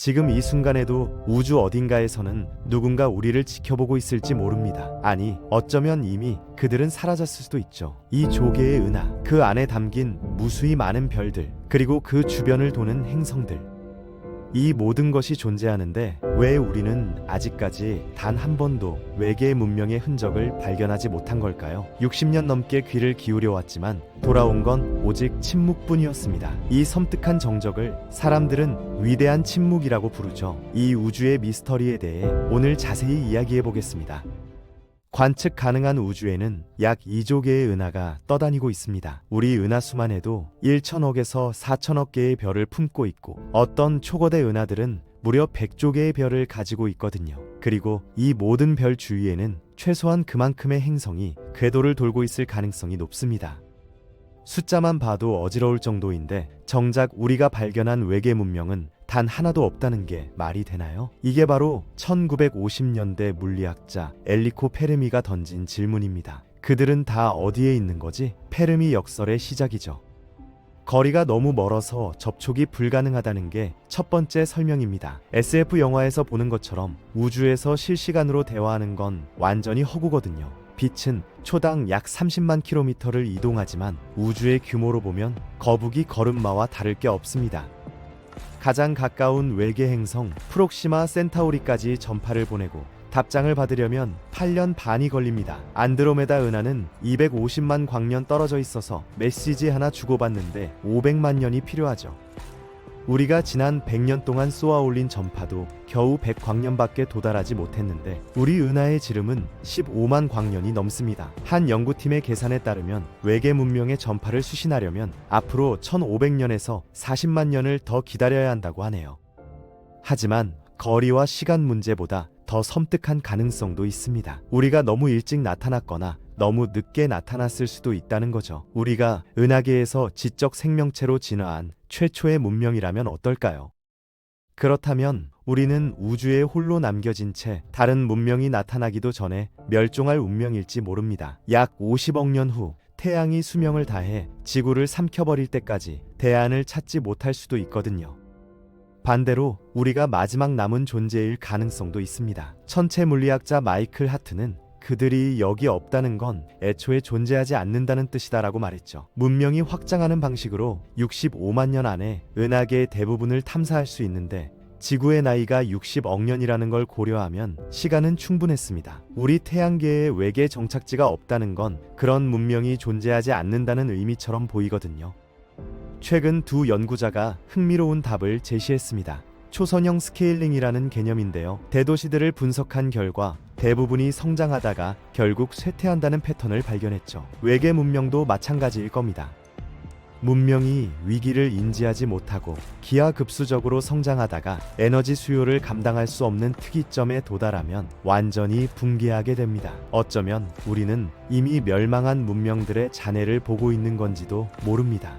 지금 이 순간에도 우주 어딘가에서는 누군가 우리를 지켜보고 있을지 모릅니다. 아니, 어쩌면 이미 그들은 사라졌을 수도 있죠. 이 조개의 은하, 그 안에 담긴 무수히 많은 별들, 그리고 그 주변을 도는 행성들, 이 모든 것이 존재하는데 왜 우리는 아직까지 단 한 번도 외계의 문명의 흔적을 발견하지 못한 걸까요? 60년 넘게 귀를 기울여 왔지만 돌아온 건 오직 침묵뿐이었습니다. 이 섬뜩한 정적을 사람들은 위대한 침묵이라고 부르죠. 이 우주의 미스터리에 대해 오늘 자세히 이야기해 보겠습니다. 관측 가능한 우주에는 약 2조 개의 은하가 떠다니고 있습니다. 우리 은하수만 해도 1천억에서 4천억 개의 별을 품고 있고 어떤 초거대 은하들은 무려 100조 개의 별을 가지고 있거든요. 그리고 이 모든 별 주위에는 최소한 그만큼의 행성이 궤도를 돌고 있을 가능성이 높습니다. 숫자만 봐도 어지러울 정도인데 정작 우리가 발견한 외계 문명은 단 하나도 없다는 게 말이 되나요? 이게 바로 1950년대 물리학자 엘리코 페르미가 던진 질문입니다. 그들은 다 어디에 있는 거지? 페르미 역설의 시작이죠. 거리가 너무 멀어서 접촉이 불가능하다는 게 첫 번째 설명입니다. SF 영화에서 보는 것처럼 우주에서 실시간으로 대화하는 건 완전히 허구거든요. 빛은 초당 약 30만 킬로미터를 이동하지만 우주의 규모로 보면 거북이 걸음마와 다를 게 없습니다. 가장 가까운 외계 행성 프록시마 센타우리까지 전파를 보내고 답장을 받으려면 8년 반이 걸립니다. 안드로메다 은하는 250만 광년 떨어져 있어서 메시지 하나 주고받는데 500만 년이 필요하죠. 우리가 지난 100년 동안 쏘아올린 전파도 겨우 100광년밖에 도달하지 못했는데 우리 은하의 지름은 15만 광년이 넘습니다. 한 연구팀의 계산에 따르면 외계 문명의 전파를 수신하려면 앞으로 1500년에서 40만 년을 더 기다려야 한다고 하네요. 하지만 거리와 시간 문제보다 더 섬뜩한 가능성도 있습니다. 우리가 너무 일찍 나타났거나 너무 늦게 나타났을 수도 있다는 거죠. 우리가 은하계에서 지적 생명체로 진화한 최초의 문명이라면 어떨까요? 그렇다면 우리는 우주에 홀로 남겨진 채 다른 문명이 나타나기도 전에 멸종할 운명일지 모릅니다. 약 50억 년 후 태양이 수명을 다해 지구를 삼켜버릴 때까지 대안을 찾지 못할 수도 있거든요. 반대로 우리가 마지막 남은 존재일 가능성도 있습니다. 천체 물리학자 마이클 하트는 그들이 여기 없다는 건 애초에 존재하지 않는다는 뜻이다라고 말했죠. 문명이 확장하는 방식으로 65만 년 안에 은하계의 대부분을 탐사할 수 있는데 지구의 나이가 60억 년이라는 걸 고려하면 시간은 충분했습니다. 우리 태양계에 외계 정착지가 없다는 건 그런 문명이 존재하지 않는다는 의미처럼 보이거든요. 최근 두 연구자가 흥미로운 답을 제시했습니다. 초선형 스케일링이라는 개념인데요. 대도시들을 분석한 결과 대부분이 성장하다가 결국 쇠퇴한다는 패턴을 발견했죠. 외계 문명도 마찬가지일 겁니다. 문명이 위기를 인지하지 못하고 기하급수적으로 성장하다가 에너지 수요를 감당할 수 없는 특이점에 도달하면 완전히 붕괴하게 됩니다. 어쩌면 우리는 이미 멸망한 문명들의 잔해를 보고 있는 건지도 모릅니다.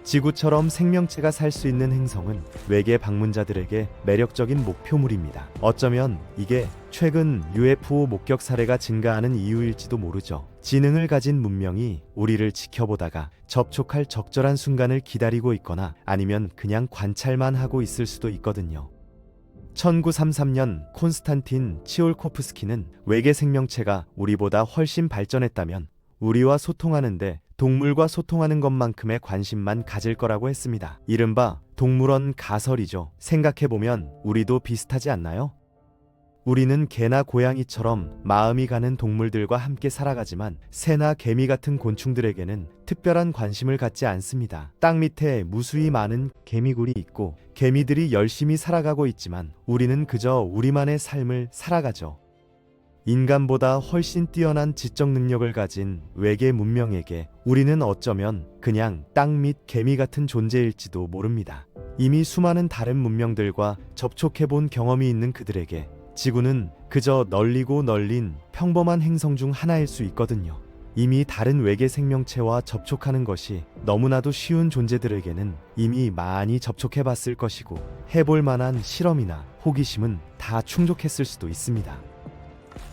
지구처럼 생명체가 살 수 있는 행성은 외계 방문자들에게 매력적인 목표물입니다. 어쩌면 이게 최근 UFO 목격 사례가 증가하는 이유일지도 모르죠. 지능을 가진 문명이 우리를 지켜보다가 접촉할 적절한 순간을 기다리고 있거나 아니면 그냥 관찰만 하고 있을 수도 있거든요. 1933년 콘스탄틴 치올코프스키는 외계 생명체가 우리보다 훨씬 발전했다면 우리와 소통하는데 동물과 소통하는 것만큼의 관심만 가질 거라고 했습니다. 이른바 동물원 가설이죠. 생각해보면 우리도 비슷하지 않나요? 우리는 개나 고양이처럼 마음이 가는 동물들과 함께 살아가지만 새나 개미 같은 곤충들에게는 특별한 관심을 갖지 않습니다. 땅 밑에 무수히 많은 개미굴이 있고 개미들이 열심히 살아가고 있지만 우리는 그저 우리만의 삶을 살아가죠. 인간보다 훨씬 뛰어난 지적 능력을 가진 외계 문명에게 우리는 어쩌면 그냥 땅 밑 개미 같은 존재일지도 모릅니다. 이미 수많은 다른 문명들과 접촉해본 경험이 있는 그들에게 지구는 그저 널리고 널린 평범한 행성 중 하나일 수 있거든요. 이미 다른 외계 생명체와 접촉하는 것이 너무나도 쉬운 존재들에게는 이미 많이 접촉해봤을 것이고 해볼 만한 실험이나 호기심은 다 충족했을 수도 있습니다.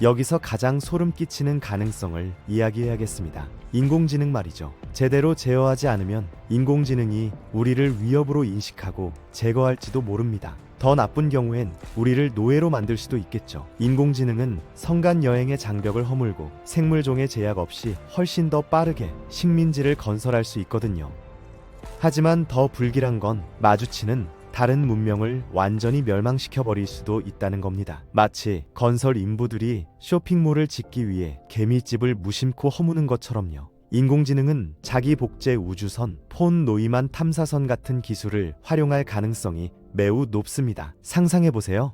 여기서 가장 소름 끼치는 가능성을 이야기해야겠습니다. 인공지능 말이죠. 제대로 제어하지 않으면 인공지능이 우리를 위협으로 인식하고 제거할지도 모릅니다. 더 나쁜 경우엔 우리를 노예로 만들 수도 있겠죠. 인공지능은 성간 여행의 장벽을 허물고 생물종의 제약 없이 훨씬 더 빠르게 식민지를 건설할 수 있거든요. 하지만 더 불길한 건 마주치는 다른 문명을 완전히 멸망시켜버릴 수도 있다는 겁니다. 마치 건설 인부들이 쇼핑몰을 짓기 위해 개미집을 무심코 허무는 것처럼요. 인공지능은 자기 복제 우주선, 폰 노이만 탐사선 같은 기술을 활용할 가능성이 매우 높습니다. 상상해보세요.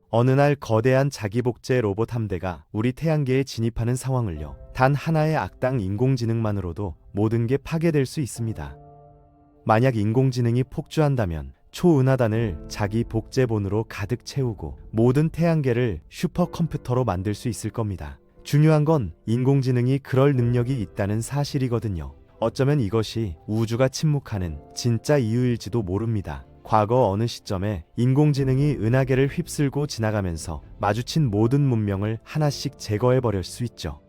어느 날 거대한 자기 복제 로봇 함대가 우리 태양계에 진입하는 상황을요. 단 하나의 악당 인공지능만으로도 모든 게 파괴될 수 있습니다. 만약 인공지능이 폭주한다면 초은하단을 자기 복제본으로 가득 채우고 모든 태양계를 슈퍼컴퓨터로 만들 수 있을 겁니다. 중요한 건 인공지능이 그럴 능력이 있다는 사실이거든요. 어쩌면 이것이 우주가 침묵하는 진짜 이유일지도 모릅니다. 과거 어느 시점에 인공지능이 은하계를 휩쓸고 지나가면서 마주친 모든 문명을 하나씩 제거해버릴 수 있죠.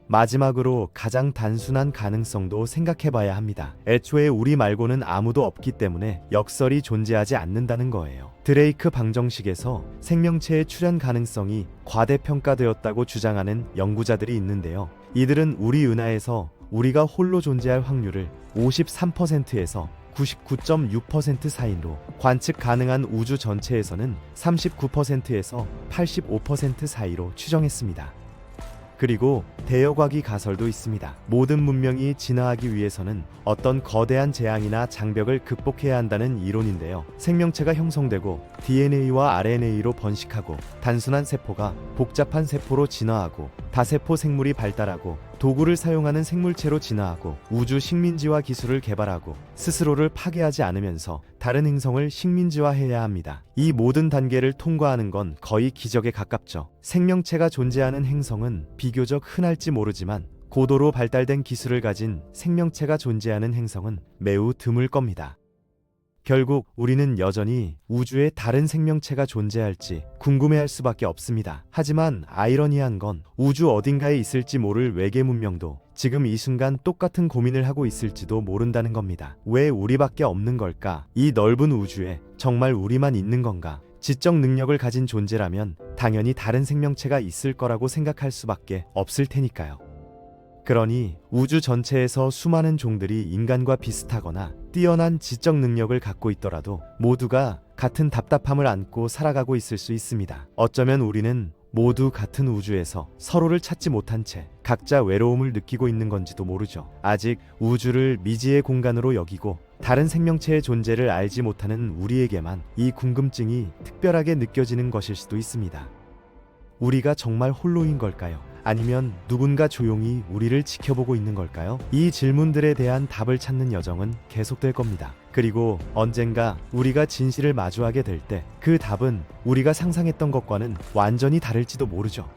마지막으로 가장 단순한 가능성도 생각해봐야 합니다. 애초에 우리 말고는 아무도 없기 때문에 역설이 존재하지 않는다는 거예요. 드레이크 방정식에서 생명체의 출현 가능성이 과대평가되었다고 주장하는 연구자들이 있는데요. 이들은 우리 은하에서 우리가 홀로 존재할 확률을 53%에서 99.6% 사이로, 관측 가능한 우주 전체에서는 39%에서 85% 사이로 추정했습니다. 그리고 대여과기 가설도 있습니다. 모든 문명이 진화하기 위해서는 어떤 거대한 재앙이나 장벽을 극복해야 한다는 이론인데요. 생명체가 형성되고 DNA와 RNA로 번식하고 단순한 세포가 복잡한 세포로 진화하고 다세포 생물이 발달하고 도구를 사용하는 생물체로 진화하고 우주 식민지화 기술을 개발하고 스스로를 파괴하지 않으면서 다른 행성을 식민지화해야 합니다. 이 모든 단계를 통과하는 건 거의 기적에 가깝죠. 생명체가 존재하는 행성은 비교적 흔할지 모르지만 고도로 발달된 기술을 가진 생명체가 존재하는 행성은 매우 드물 겁니다. 결국 우리는 여전히 우주에 다른 생명체가 존재할지 궁금해할 수밖에 없습니다. 하지만 아이러니한 건 우주 어딘가에 있을지 모를 외계 문명도 지금 이 순간 똑같은 고민을 하고 있을지도 모른다는 겁니다. 왜 우리밖에 없는 걸까? 이 넓은 우주에 정말 우리만 있는 건가? 지적 능력을 가진 존재라면 당연히 다른 생명체가 있을 거라고 생각할 수밖에 없을 테니까요. 그러니 우주 전체에서 수많은 종들이 인간과 비슷하거나 뛰어난 지적 능력을 갖고 있더라도 모두가 같은 답답함을 안고 살아가고 있을 수 있습니다. 어쩌면 우리는 모두 같은 우주에서 서로를 찾지 못한 채 각자 외로움을 느끼고 있는 건지도 모르죠. 아직 우주를 미지의 공간으로 여기고 다른 생명체의 존재를 알지 못하는 우리에게만 이 궁금증이 특별하게 느껴지는 것일 수도 있습니다. 우리가 정말 홀로인 걸까요? 아니면 누군가 조용히 우리를 지켜보고 있는 걸까요? 이 질문들에 대한 답을 찾는 여정은 계속될 겁니다. 그리고 언젠가 우리가 진실을 마주하게 될 때 그 답은 우리가 상상했던 것과는 완전히 다를지도 모르죠.